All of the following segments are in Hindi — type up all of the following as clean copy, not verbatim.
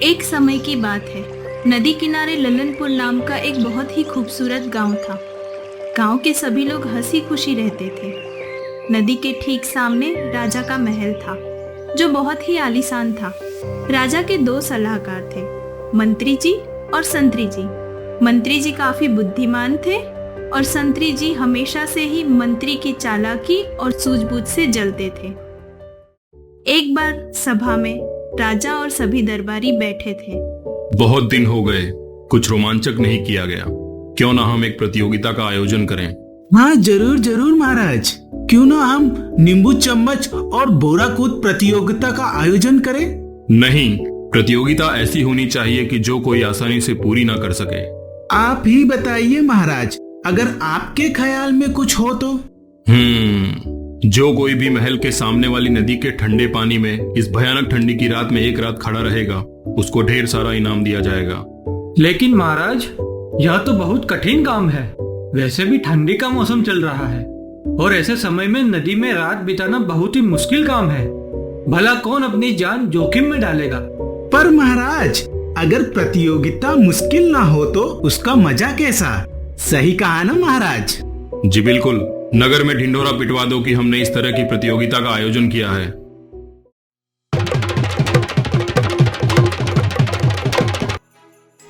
एक समय की बात है। नदी किनारे ललनपुर नाम का एक बहुत ही खूबसूरत गांव था। गांव के सभी लोग हंसी खुशी रहते थे। नदी के ठीक सामने राजा का महल था, जो बहुत ही आलीशान था। राजा के दो सलाहकार थे, मंत्री जी और संतरी जी। मंत्री जी काफी बुद्धिमान थे और संतरी जी हमेशा से ही मंत्री की चालाकी और सूझबूझ से जलते थे। एक बार सभा में राजा और सभी दरबारी बैठे थे। बहुत दिन हो गए, कुछ रोमांचक नहीं किया गया। क्यों ना हम एक प्रतियोगिता का आयोजन करें? हाँ जरूर जरूर महाराज। क्यों ना हम नींबू चम्मच और बोरा कूद प्रतियोगिता का आयोजन करें? नहीं, प्रतियोगिता ऐसी होनी चाहिए कि जो कोई आसानी से पूरी ना कर सके। आप ही बताइए महाराज, अगर आपके ख्याल में कुछ हो तो। जो कोई भी महल के सामने वाली नदी के ठंडे पानी में इस भयानक ठंडी की रात में एक रात खड़ा रहेगा, उसको ढेर सारा इनाम दिया जाएगा। लेकिन महाराज, यह तो बहुत कठिन काम है। वैसे भी ठंडी का मौसम चल रहा है और ऐसे समय में नदी में रात बिताना बहुत ही मुश्किल काम है। भला कौन अपनी जान जोखिम में डालेगा? पर महाराज, अगर प्रतियोगिता मुश्किल ना हो तो उसका मजा कैसा? सही कहा ना महाराज? जी बिल्कुल। नगर में ढिंढोरा पिटवा दो कि हमने इस तरह की प्रतियोगिता का आयोजन किया है।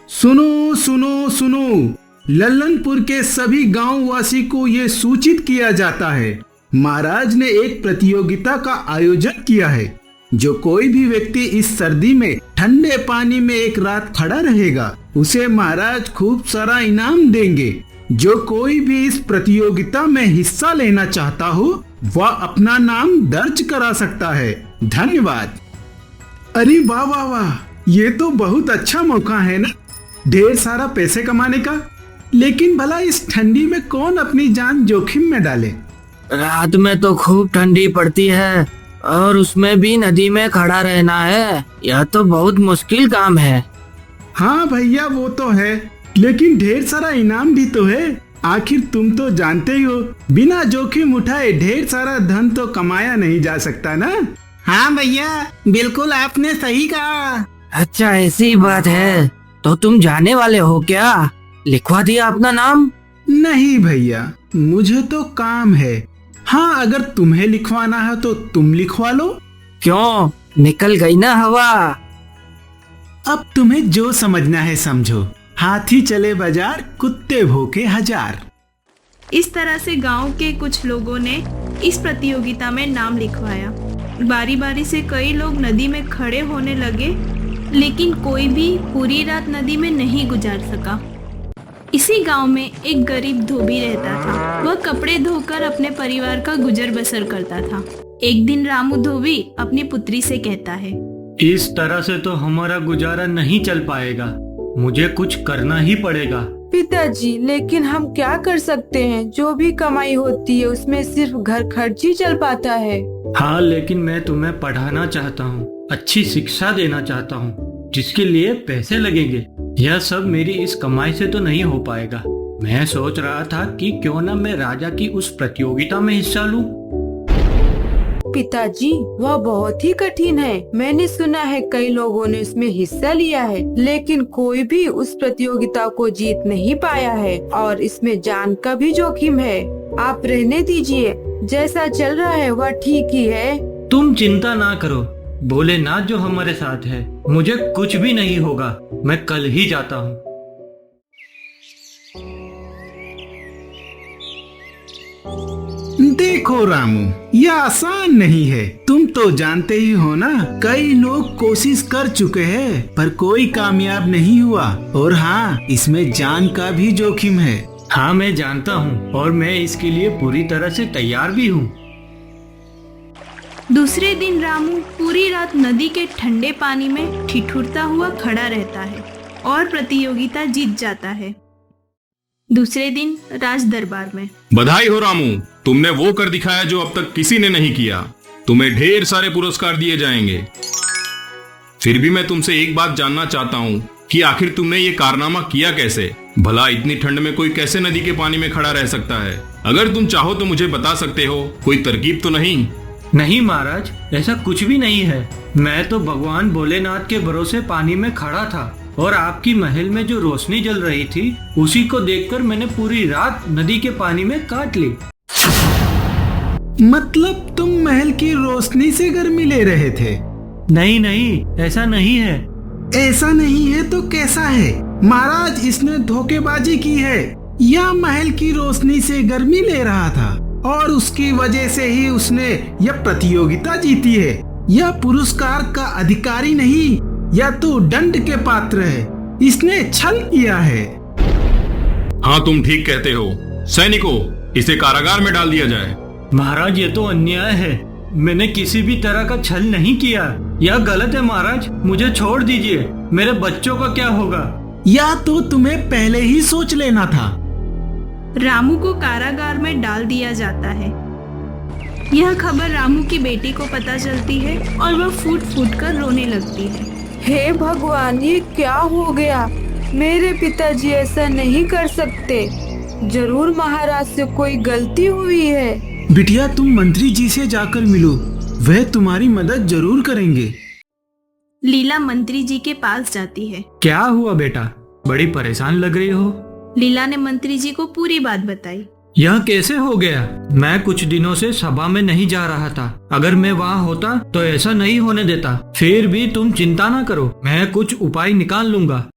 सुनो सुनो सुनो, लल्लनपुर के सभी गांववासी को ये सूचित किया जाता है, महाराज ने एक प्रतियोगिता का आयोजन किया है। जो कोई भी व्यक्ति इस सर्दी में ठंडे पानी में एक रात खड़ा रहेगा, उसे महाराज खूब सारा इनाम देंगे। जो कोई भी इस प्रतियोगिता में हिस्सा लेना चाहता हो, वह अपना नाम दर्ज करा सकता है। धन्यवाद। अरे वाह वाह वाह, ये तो बहुत अच्छा मौका है ना, ढेर सारा पैसे कमाने का। लेकिन भला इस ठंडी में कौन अपनी जान जोखिम में डाले? रात में तो खूब ठंडी पड़ती है और उसमें भी नदी में खड़ा रहना है। यह तो बहुत मुश्किल काम है। हाँ भैया, वो तो है, लेकिन ढेर सारा इनाम भी तो है। आखिर तुम तो जानते ही हो, बिना जोखिम उठाए ढेर सारा धन तो कमाया नहीं जा सकता ना। हाँ भैया, बिल्कुल आपने सही कहा। अच्छा ऐसी बात है, तो तुम जाने वाले हो क्या? लिखवा दिया अपना नाम? नहीं भैया, मुझे तो काम है। हाँ, अगर तुम्हें लिखवाना है तो तुम लिखवा लो। क्यों, निकल गई ना हवा? अब तुम्हें जो समझना है समझो। हाथी चले बाजार, कुत्ते भौंके हजार। इस तरह से गांव के कुछ लोगों ने इस प्रतियोगिता में नाम लिखवाया। बारी बारी से कई लोग नदी में खड़े होने लगे, लेकिन कोई भी पूरी रात नदी में नहीं गुजार सका। इसी गांव में एक गरीब धोबी रहता था। वह कपड़े धोकर अपने परिवार का गुजर बसर करता था। एक दिन रामू धोबी अपनी पुत्री से कहता है, इस तरह से तो हमारा गुजारा नहीं चल पाएगा, मुझे कुछ करना ही पड़ेगा। पिताजी, लेकिन हम क्या कर सकते हैं? जो भी कमाई होती है उसमें सिर्फ घर खर्च ही चल पाता है। हाँ, लेकिन मैं तुम्हें पढ़ाना चाहता हूँ, अच्छी शिक्षा देना चाहता हूँ, जिसके लिए पैसे लगेंगे। यह सब मेरी इस कमाई से तो नहीं हो पाएगा। मैं सोच रहा था कि क्यों ना मैं राजा की उस प्रतियोगिता में हिस्सा लूं। पिताजी, वह बहुत ही कठिन है। मैंने सुना है कई लोगों ने इसमें हिस्सा लिया है, लेकिन कोई भी उस प्रतियोगिता को जीत नहीं पाया है और इसमें जान का भी जोखिम है। आप रहने दीजिए, जैसा चल रहा है वह ठीक ही है। तुम चिंता ना करो, भोलेनाथ जो हमारे साथ है, मुझे कुछ भी नहीं होगा। मैं कल ही जाता हूँ। देखो रामू, यह आसान नहीं है। तुम तो जानते ही हो ना, कई लोग कोशिश कर चुके हैं पर कोई कामयाब नहीं हुआ। और हाँ, इसमें जान का भी जोखिम है। हाँ, मैं जानता हूँ और मैं इसके लिए पूरी तरह से तैयार भी हूँ। दूसरे दिन रामू पूरी रात नदी के ठंडे पानी में ठिठुरता हुआ खड़ा रहता है और प्रतियोगिता जीत जाता है। दूसरे दिन राज दरबार में, बधाई हो रामू, तुमने वो कर दिखाया जो अब तक किसी ने नहीं किया। तुम्हें ढेर सारे पुरस्कार दिए जाएंगे। फिर भी मैं तुमसे एक बात जानना चाहता हूँ कि आखिर तुमने ये कारनामा किया कैसे? भला इतनी ठंड में कोई कैसे नदी के पानी में खड़ा रह सकता है? अगर तुम चाहो तो मुझे बता सकते हो, कोई तरकीब तो नहीं? नहीं महाराज, ऐसा कुछ भी नहीं है। मैं तो भगवान भोलेनाथ के भरोसे पानी में खड़ा था और आपकी महल में जो रोशनी जल रही थी उसी को देखकर मैंने पूरी रात नदी के पानी में काट ली। मतलब तुम महल की रोशनी से गर्मी ले रहे थे? नहीं नहीं, ऐसा नहीं है। ऐसा नहीं है तो कैसा है? महाराज, इसने धोखेबाजी की है। यह महल की रोशनी से गर्मी ले रहा था और उसकी वजह से ही उसने यह प्रतियोगिता जीती है। यह पुरस्कार का अधिकारी नहीं, यह तो दंड के पात्र है। इसने छल किया है। हाँ, तुम ठीक कहते हो। सैनिकों, इसे कारागार में डाल दिया जाए। महाराज, ये तो अन्याय है। मैंने किसी भी तरह का छल नहीं किया। यह गलत है महाराज, मुझे छोड़ दीजिए। मेरे बच्चों का क्या होगा? या तो तुम्हें पहले ही सोच लेना था। रामू को कारागार में डाल दिया जाता है। यह खबर रामू की बेटी को पता चलती है और वह फूट फूट कर रोने लगती है। हे भगवान, ये क्या हो गया? मेरे पिताजी ऐसा नहीं कर सकते। जरूर महाराज से कोई गलती हुई है। बिटिया, तुम मंत्री जी से जाकर मिलो, वह तुम्हारी मदद जरूर करेंगे। लीला मंत्री जी के पास जाती है। क्या हुआ बेटा, बड़ी परेशान लग रही हो? लीला ने मंत्री जी को पूरी बात बताई। यह कैसे हो गया? मैं कुछ दिनों से सभा में नहीं जा रहा था। अगर मैं वहाँ होता तो ऐसा नहीं होने देता। फिर भी तुम चिंता ना करो, मैं कुछ उपाय निकाल लूंगा।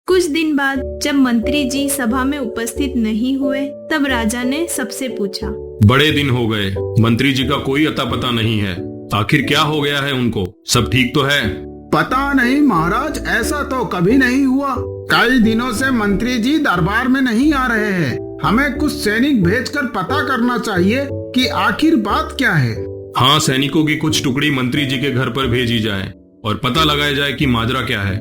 कुछ दिन बाद जब मंत्री जी सभा में उपस्थित नहीं हुए, तब राजा ने सबसे पूछा, बड़े दिन हो गए, मंत्री जी का कोई अता पता नहीं है। आखिर क्या हो गया है उनको? सब ठीक तो है? पता नहीं महाराज, ऐसा तो कभी नहीं हुआ। कई दिनों से मंत्री जी दरबार में नहीं आ रहे हैं। हमें कुछ सैनिक भेजकर पता करना चाहिए कि आखिर बात क्या है। हाँ, सैनिकों की कुछ टुकड़ी मंत्री जी के घर पर भेजी जाए और पता लगाया जाए कि माजरा क्या है।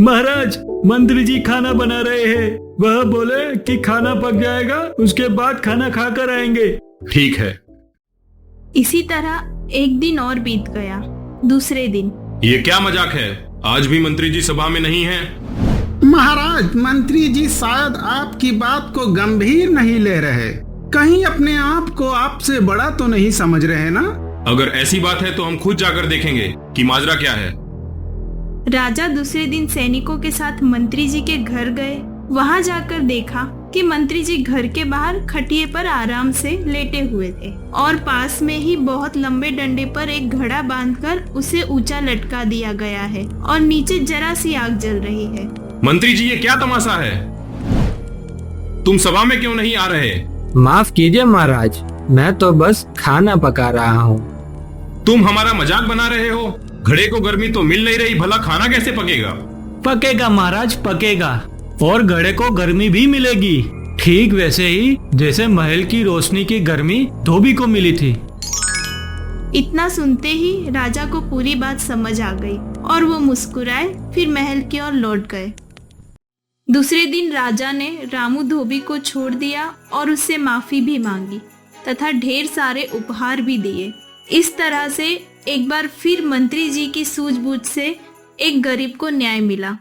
महाराज, मंत्री जी खाना बना रहे हैं। वह बोले कि खाना पक जाएगा, उसके बाद खाना खाकर आएंगे। ठीक है। इसी तरह एक दिन और बीत गया। दूसरे दिन, ये क्या मजाक है? आज भी मंत्री जी सभा में नहीं हैं। महाराज, मंत्री जी शायद आपकी बात को गंभीर नहीं ले रहे। कहीं अपने आप को आपसे बड़ा तो नहीं समझ रहे ना? अगर ऐसी बात है तो हम खुद जाकर देखेंगे कि माजरा क्या है। राजा दूसरे दिन सैनिकों के साथ मंत्री जी के घर गए। वहां जाकर देखा कि मंत्री जी घर के बाहर खटिए पर आराम से लेटे हुए थे और पास में ही बहुत लंबे डंडे पर एक घड़ा बांधकर उसे ऊंचा लटका दिया गया है और नीचे जरा सी आग जल रही है। मंत्री जी, ये क्या तमाशा है? तुम सभा में क्यों नहीं आ रहे? माफ कीजिए महाराज, मैं तो बस खाना पका रहा हूँ। तुम हमारा मजाक बना रहे हो? घड़े को गर्मी तो मिल नहीं रही, भला खाना कैसे पकेगा? पकेगा महाराज, पकेगा। और घड़े को गर्मी भी मिलेगी, ठीक वैसे ही जैसे महल की रोशनी की गर्मी धोबी को मिली थी। इतना सुनते ही राजा को पूरी बात समझ आ गई और वो मुस्कुराए, फिर महल की ओर लौट गए। दूसरे दिन राजा ने रामू धोबी को छोड़ दिया और उससे माफी भी मांगी तथा ढेर सारे उपहार भी दिए। इस तरह से एक बार फिर मंत्री जी की सूझबूझ से एक गरीब को न्याय मिला।